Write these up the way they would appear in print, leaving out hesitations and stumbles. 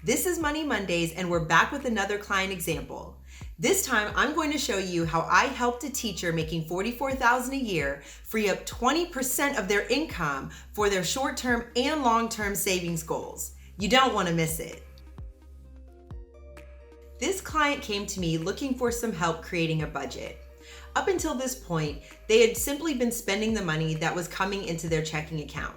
This is Money Mondays, and we're back with another client example. This time, I'm going to show you how I helped a teacher making $44,000 a year free up 20% of their income for their short-term and long-term savings goals. You don't want to miss it. This client came to me looking for some help creating a budget. Up until this point, they had simply been spending the money that was coming into their checking account.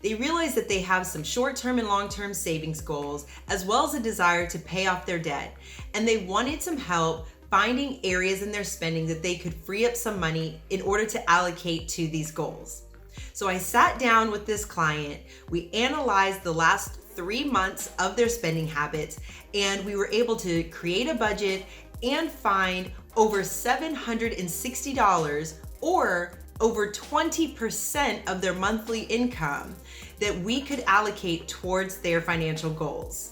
They realized that they have some short-term and long-term savings goals, as well as a desire to pay off their debt, and they wanted some help finding areas in their spending that they could free up some money in order to allocate to these goals. So I sat down with this client, we analyzed the last 3 months of their spending habits, and we were able to create a budget and find over $760 or over 20% of their monthly income that we could allocate towards their financial goals.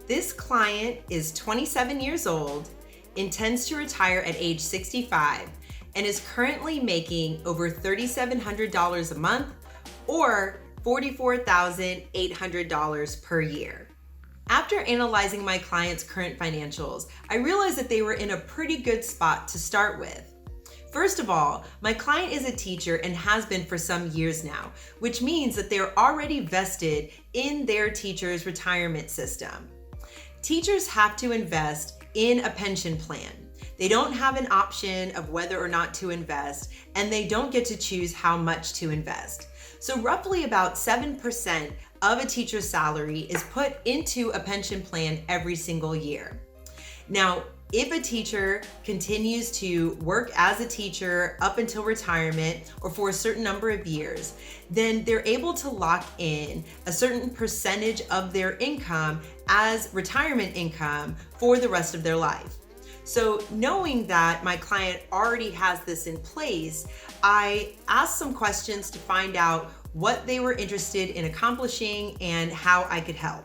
This client is 27 years old, intends to retire at age 65, and is currently making over $3,700 a month or $44,800 per year. After analyzing my client's current financials, I realized that they were in a pretty good spot to start with. First of all, my client is a teacher and has been for some years now, which means that they're already vested in their teacher's retirement system. Teachers have to invest in a pension plan. They don't have an option of whether or not to invest, and they don't get to choose how much to invest. So roughly about 7% of a teacher's salary is put into a pension plan every single year. Now, if a teacher continues to work as a teacher up until retirement or for a certain number of years, then they're able to lock in a certain percentage of their income as retirement income for the rest of their life. So knowing that my client already has this in place, I asked some questions to find out what they were interested in accomplishing and how I could help.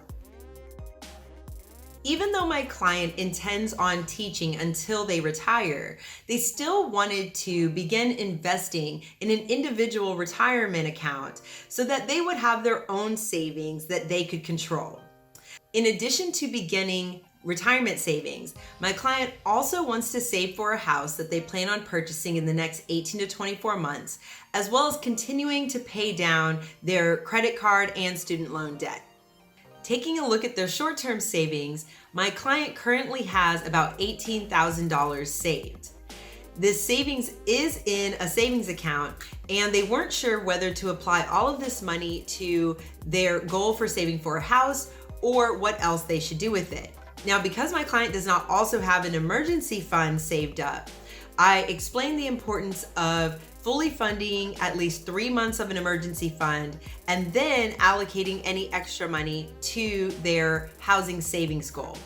Even though my client intends on teaching until they retire, they still wanted to begin investing in an individual retirement account so that they would have their own savings that they could control. In addition to beginning retirement savings, my client also wants to save for a house that they plan on purchasing in the next 18 to 24 months, as well as continuing to pay down their credit card and student loan debt. Taking a look at their short-term savings, my client currently has about $18,000 saved. This savings is in a savings account, and they weren't sure whether to apply all of this money to their goal for saving for a house or what else they should do with it. Now, because my client does not also have an emergency fund saved up, I explained the importance of fully funding at least 3 months of an emergency fund and then allocating any extra money to their housing savings goal.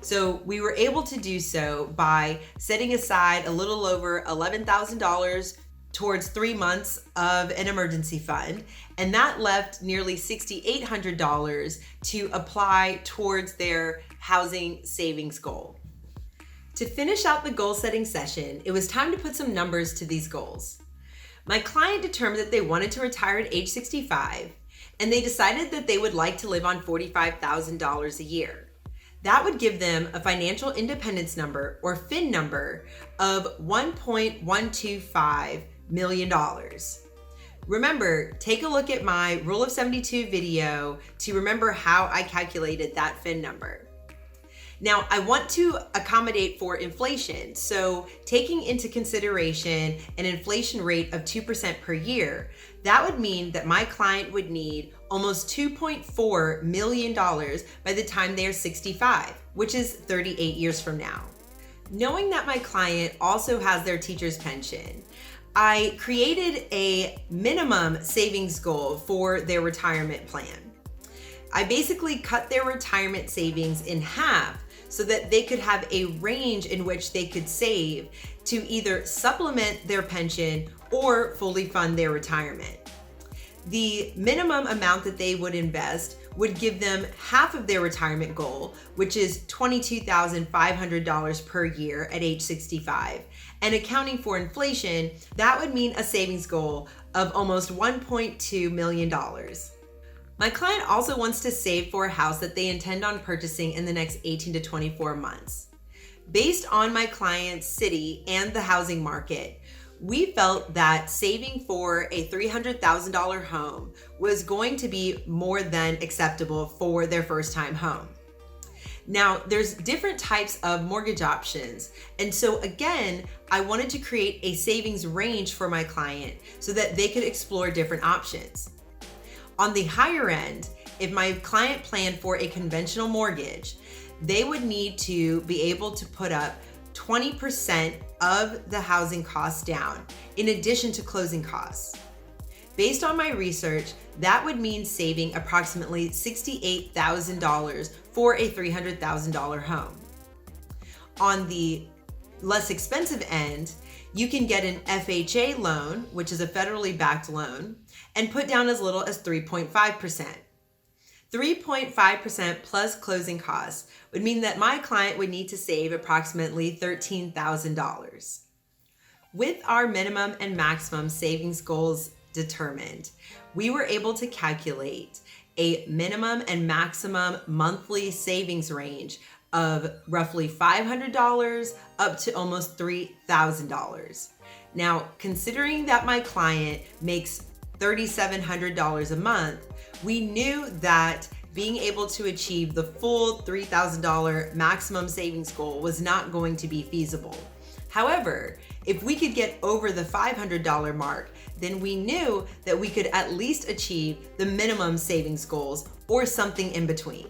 So we were able to do so by setting aside a little over $11,000 towards 3 months of an emergency fund, and that left nearly $6,800 to apply towards their housing savings goal. To finish out the goal setting session, it was time to put some numbers to these goals. My client determined that they wanted to retire at age 65, and they decided that they would like to live on $45,000 a year. That would give them a financial independence number, or FIN number, of $1.125 million. Remember, take a look at my Rule of 72 video to remember how I calculated that FIN number. Now, I want to accommodate for inflation, so taking into consideration an inflation rate of 2% per year, that would mean that my client would need almost $2.4 million by the time they are 65, which is 38 years from now. Knowing that my client also has their teacher's pension, I created a minimum savings goal for their retirement plan. I basically cut their retirement savings in half so that they could have a range in which they could save to either supplement their pension or fully fund their retirement. The minimum amount that they would invest would give them half of their retirement goal, which is $22,500 per year at age 65. And accounting for inflation, that would mean a savings goal of almost $1.2 million. My client also wants to save for a house that they intend on purchasing in the next 18 to 24 months. Based on my client's city and the housing market, we felt that saving for a $300,000 home was going to be more than acceptable for their first-time home. Now, there's different types of mortgage options. And so again, I wanted to create a savings range for my client so that they could explore different options. On the higher end, if my client planned for a conventional mortgage, they would need to be able to put up 20% of the housing costs down, in addition to closing costs. Based on my research, that would mean saving approximately $68,000 for a $300,000 home. On the less expensive end, you can get an FHA loan, which is a federally backed loan, and put down as little as 3.5%. 3.5% plus closing costs would mean that my client would need to save approximately $13,000. With our minimum and maximum savings goals determined, we were able to calculate a minimum and maximum monthly savings range of roughly $500 up to almost $3,000. Now, considering that my client makes $3,700 a month, we knew that being able to achieve the full $3,000 maximum savings goal was not going to be feasible. However, if we could get over the $500 mark, then we knew that we could at least achieve the minimum savings goals or something in between.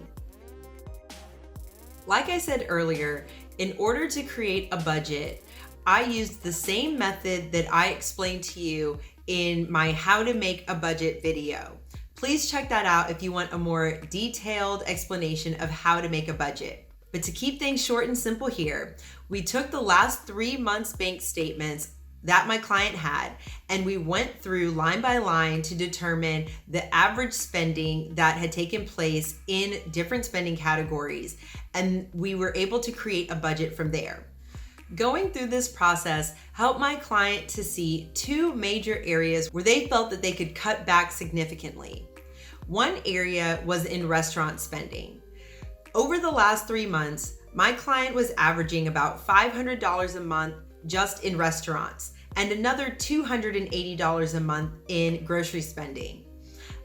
Like I said earlier, in order to create a budget, I used the same method that I explained to you in my How to Make a Budget video. Please check that out if you want a more detailed explanation of how to make a budget. But to keep things short and simple here, we took the last 3 months' bank statements that my client had, and we went through line by line to determine the average spending that had taken place in different spending categories, and we were able to create a budget from there. Going through this process helped my client to see 2 major areas where they felt that they could cut back significantly. One area was in restaurant spending. Over the last 3 months, my client was averaging about $500 a month just in restaurants, and another $280 a month in grocery spending.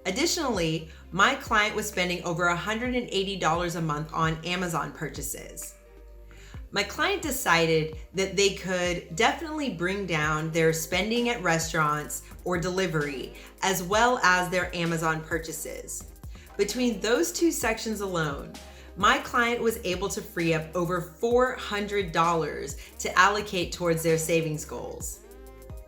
Additionally, my client was spending over $180 a month on Amazon purchases. My client decided that they could definitely bring down their spending at restaurants or delivery, as well as their Amazon purchases. Between those 2 sections alone, my client was able to free up over $400 to allocate towards their savings goals.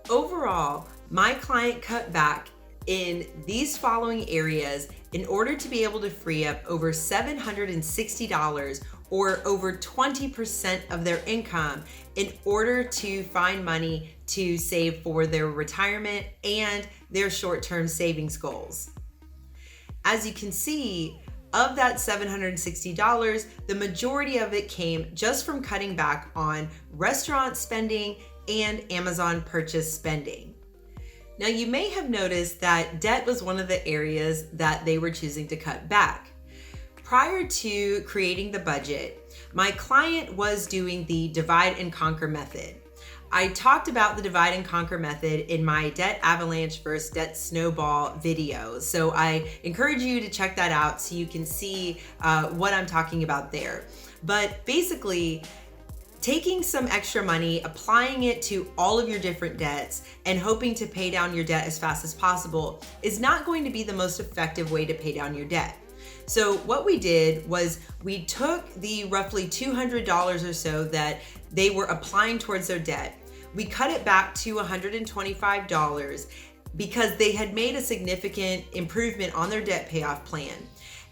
Overall, my client cut back in these following areas in order to be able to free up over $760 or over 20% of their income in order to find money to save for their retirement and their short-term savings goals. As you can see, of that $760, the majority of it came just from cutting back on restaurant spending and Amazon purchase spending. Now, you may have noticed that debt was one of the areas that they were choosing to cut back. Prior to creating the budget, my client was doing the divide and conquer method. I talked about the divide and conquer method in my debt avalanche versus debt snowball video. So I encourage you to check that out so you can see what I'm talking about there. But basically, taking some extra money, applying it to all of your different debts, and hoping to pay down your debt as fast as possible is not going to be the most effective way to pay down your debt. So what we did was we took the roughly $200 or so that they were applying towards their debt. We cut it back to $125 because they had made a significant improvement on their debt payoff plan.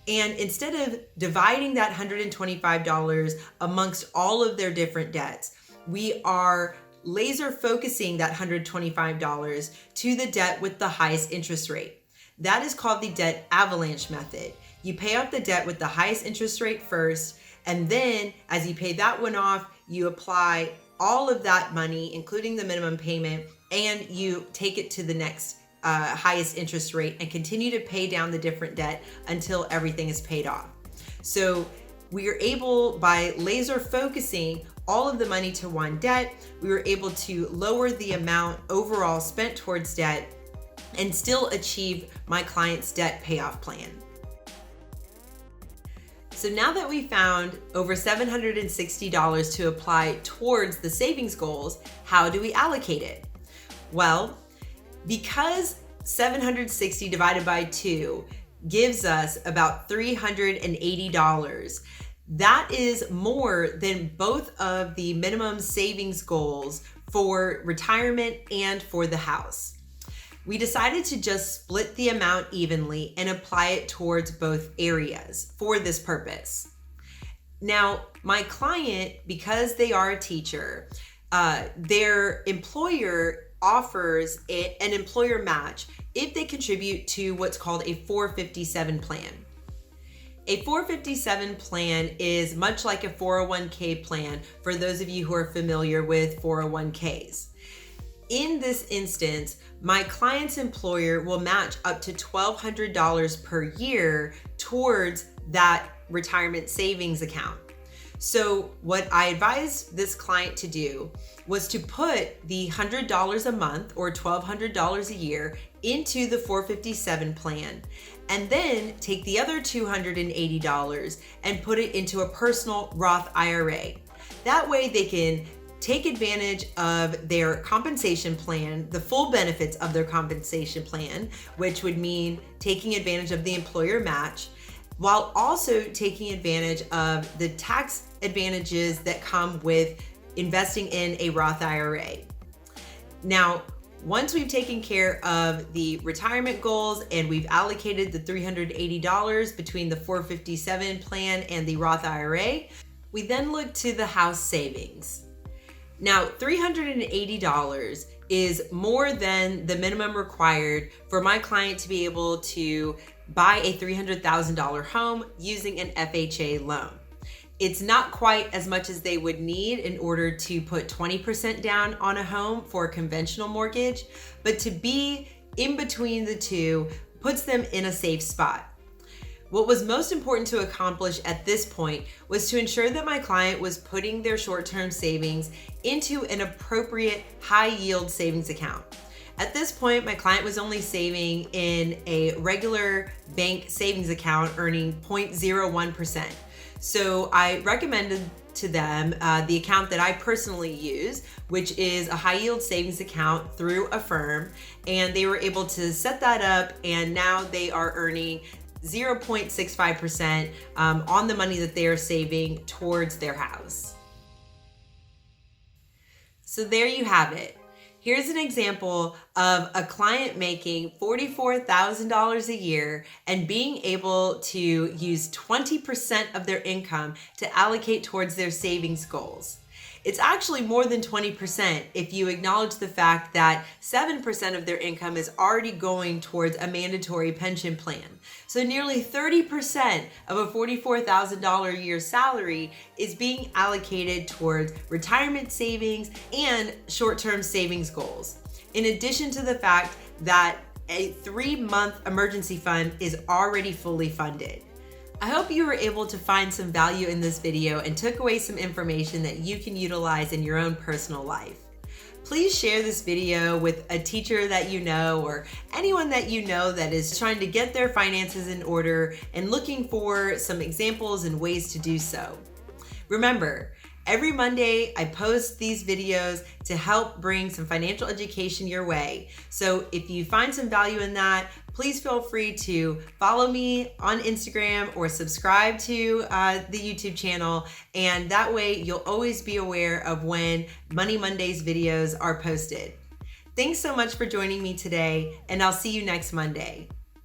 And instead of dividing that $125 amongst all of their different debts, we are laser focusing that $125 to the debt with the highest interest rate. That is called the debt avalanche method. You pay off the debt with the highest interest rate first, and then as you pay that one off, you apply all of that money, including the minimum payment, and you take it to the next highest interest rate and continue to pay down the different debt until everything is paid off. So we are able, by laser focusing all of the money to one debt, we were able to lower the amount overall spent towards debt and still achieve my client's debt payoff plan. So now that we found over $760 to apply towards the savings goals, how do we allocate it? Well, because 760 divided by 2 gives us about $380, that is more than both of the minimum savings goals for retirement and for the house. We decided to just split the amount evenly and apply it towards both areas for this purpose. Now, my client, because they are a teacher, their employer offers an employer match if they contribute to what's called a 457 plan. A 457 plan is much like a 401k plan for those of you who are familiar with 401ks. In this instance, my client's employer will match up to $1,200 per year towards that retirement savings account. So what I advised this client to do was to put the $100 a month or $1,200 a year into the 457 plan, and then take the other $280 and put it into a personal Roth IRA. That way they can take advantage of their compensation plan, the full benefits of their compensation plan, which would mean taking advantage of the employer match, while also taking advantage of the tax advantages that come with investing in a Roth IRA. Now, once we've taken care of the retirement goals and we've allocated the $380 between the 457 plan and the Roth IRA, we then look to the house savings. Now, $380 is more than the minimum required for my client to be able to buy a $300,000 home using an FHA loan. It's not quite as much as they would need in order to put 20% down on a home for a conventional mortgage, but to be in between the two puts them in a safe spot. What was most important to accomplish at this point was to ensure that my client was putting their short-term savings into an appropriate high-yield savings account. At this point, my client was only saving in a regular bank savings account earning 0.01%. So I recommended to them the account that I personally use, which is a high-yield savings account through a firm, and they were able to set that up, and now they are earning 0.65% on the money that they are saving towards their house. So there you have it. Here's an example of a client making $44,000 a year and being able to use 20% of their income to allocate towards their savings goals. It's actually more than 20% if you acknowledge the fact that 7% of their income is already going towards a mandatory pension plan. So nearly 30% of a $44,000 a year salary is being allocated towards retirement savings and short-term savings goals. In addition to the fact that a 3-month emergency fund is already fully funded. I hope you were able to find some value in this video and took away some information that you can utilize in your own personal life. Please share this video with a teacher that you know or anyone that you know that is trying to get their finances in order and looking for some examples and ways to do so. Remember, every Monday I post these videos to help bring some financial education your way. So if you find some value in that, please feel free to follow me on Instagram or subscribe to the YouTube channel, and that way you'll always be aware of when Money Mondays videos are posted. Thanks so much for joining me today, and I'll see you next Monday.